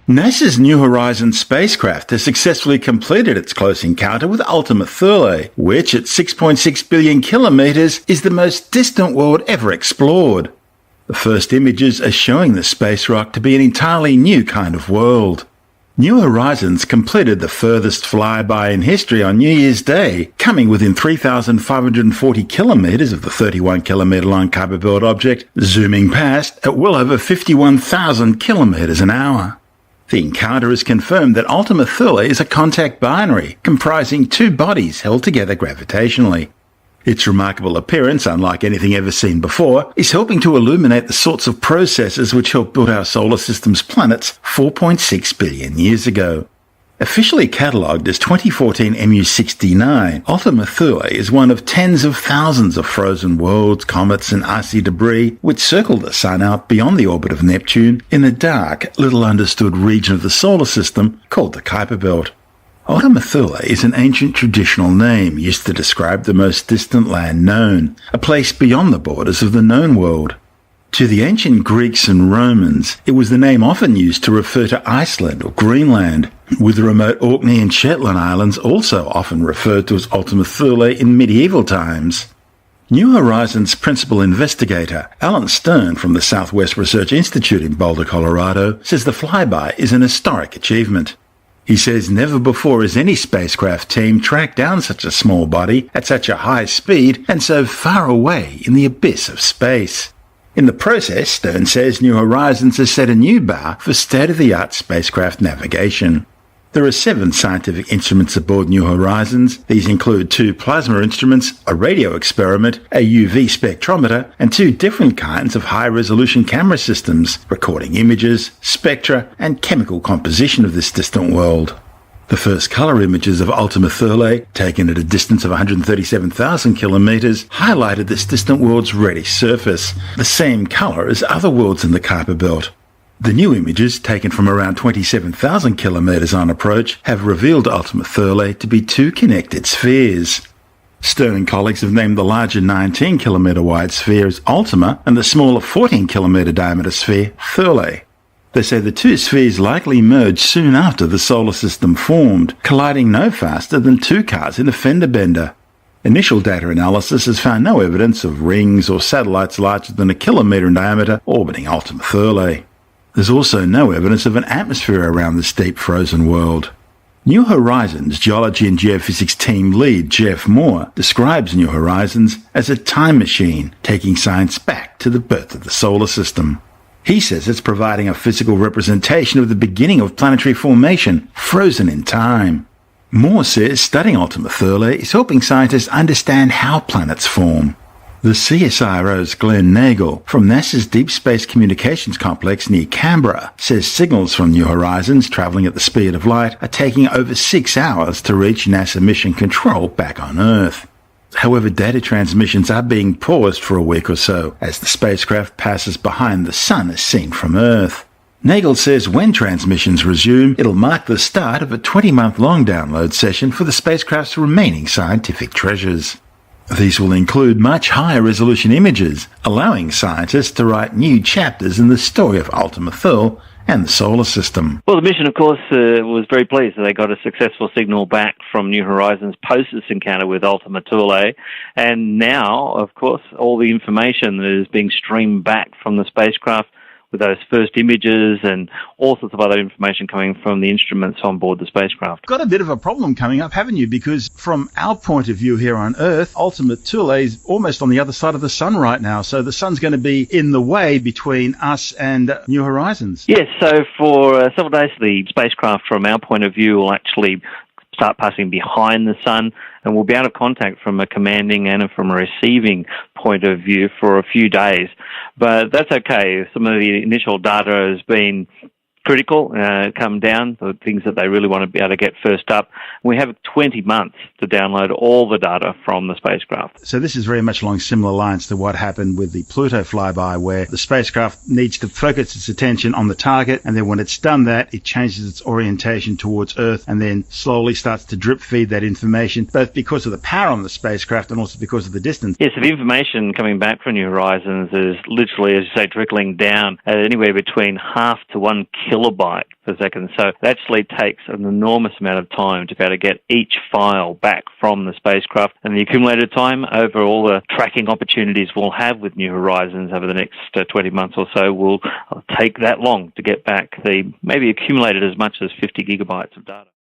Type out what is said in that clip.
NASA's New Horizons spacecraft has successfully completed its close encounter with Ultima Thule, which at 6.6 billion kilometres is the most distant world ever explored. The first images are showing the space rock to be an entirely new kind of world. New Horizons completed the furthest flyby in history on New Year's Day, coming within 3,540 kilometres of the 31-kilometre long Kuiper Belt object, zooming past at well over 51,000 kilometres an hour. The encounter has confirmed that Ultima Thule is a contact binary, comprising two bodies held together gravitationally. Its remarkable appearance, unlike anything ever seen before, is helping to illuminate the sorts of processes which helped build our solar system's planets 4.6 billion years ago. Officially catalogued as 2014 MU69, Ultima Thule is one of tens of thousands of frozen worlds, comets and icy debris which circle the Sun out beyond the orbit of Neptune in a dark, little-understood region of the solar system called the Kuiper Belt. Ultima Thule is an ancient traditional name used to describe the most distant land known, a place beyond the borders of the known world. To the ancient Greeks and Romans, it was the name often used to refer to Iceland or Greenland, with the remote Orkney and Shetland Islands also often referred to as Ultima Thule in medieval times. New Horizons principal investigator Alan Stern from the Southwest Research Institute in Boulder, Colorado, says the flyby is an historic achievement. He says never before has any spacecraft team tracked down such a small body at such a high speed and so far away in the abyss of space. In the process, Stern says New Horizons has set a new bar for state-of-the-art spacecraft navigation. There are 7 scientific instruments aboard New Horizons. These include 2 plasma instruments, a radio experiment, a UV spectrometer, and 2 different kinds of high-resolution camera systems, recording images, spectra, and chemical composition of this distant world. The first colour images of Ultima Thule, taken at a distance of 137,000 kilometres, highlighted this distant world's reddish surface, the same colour as other worlds in the Kuiper Belt. The new images, taken from around 27,000 kilometres on approach, have revealed Ultima Thule to be 2 connected spheres. Stern and colleagues have named the larger 19-kilometre wide sphere as Ultima and the smaller 14-kilometre diameter sphere Thule. They say the 2 spheres likely merged soon after the solar system formed, colliding no faster than 2 cars in a fender bender. Initial data analysis has found no evidence of rings or satellites larger than a kilometre in diameter orbiting Ultima Thule. There's also no evidence of an atmosphere around this deep frozen world. New Horizons Geology and Geophysics team lead Jeff Moore describes New Horizons as a time machine, taking science back to the birth of the solar system. He says it's providing a physical representation of the beginning of planetary formation, frozen in time. Moore says studying Ultima Thule is helping scientists understand how planets form. The CSIRO's Glenn Nagel from NASA's Deep Space Communications Complex near Canberra says signals from New Horizons travelling at the speed of light are taking over 6 hours to reach NASA mission control back on Earth. However, data transmissions are being paused for a week or so as the spacecraft passes behind the Sun as seen from Earth. Nagel says when transmissions resume, it'll mark the start of a 20-month-long download session for the spacecraft's remaining scientific treasures. These will include much higher resolution images, allowing scientists to write new chapters in the story of Ultima Thule and the solar system. Well, the mission, of course, was very pleased that they got a successful signal back from New Horizons post this encounter with Ultima Thule. And now, of course, all the information that is being streamed back from the spacecraft with those first images and all sorts of other information coming from the instruments on board the spacecraft. Got a bit of a problem coming up, haven't you? Because from our point of view here on Earth, Ultima Thule is almost on the other side of the Sun right now. So the Sun's going to be in the way between us and New Horizons. Yes, so for several days, the spacecraft, from our point of view, will actually start passing behind the Sun, and we'll be out of contact from a commanding and from a receiving point of view for a few days. But that's okay. Some of the initial data has been critical, come down, the things that they really want to be able to get first up. We have 20 months to download all the data from the spacecraft. So this is very much along similar lines to what happened with the Pluto flyby, where the spacecraft needs to focus its attention on the target, and then when it's done that, it changes its orientation towards Earth and then slowly starts to drip feed that information, both because of the power on the spacecraft and also because of the distance. Yes, so the information coming back from New Horizons is literally, as you say, trickling down at anywhere between half to 1 kilometre kilobyte per second. So it actually takes an enormous amount of time to be able to get each file back from the spacecraft, and the accumulated time over all the tracking opportunities we'll have with New Horizons over the next 20 months or so will take that long to get back the maybe accumulated as much as 50 gigabytes of data.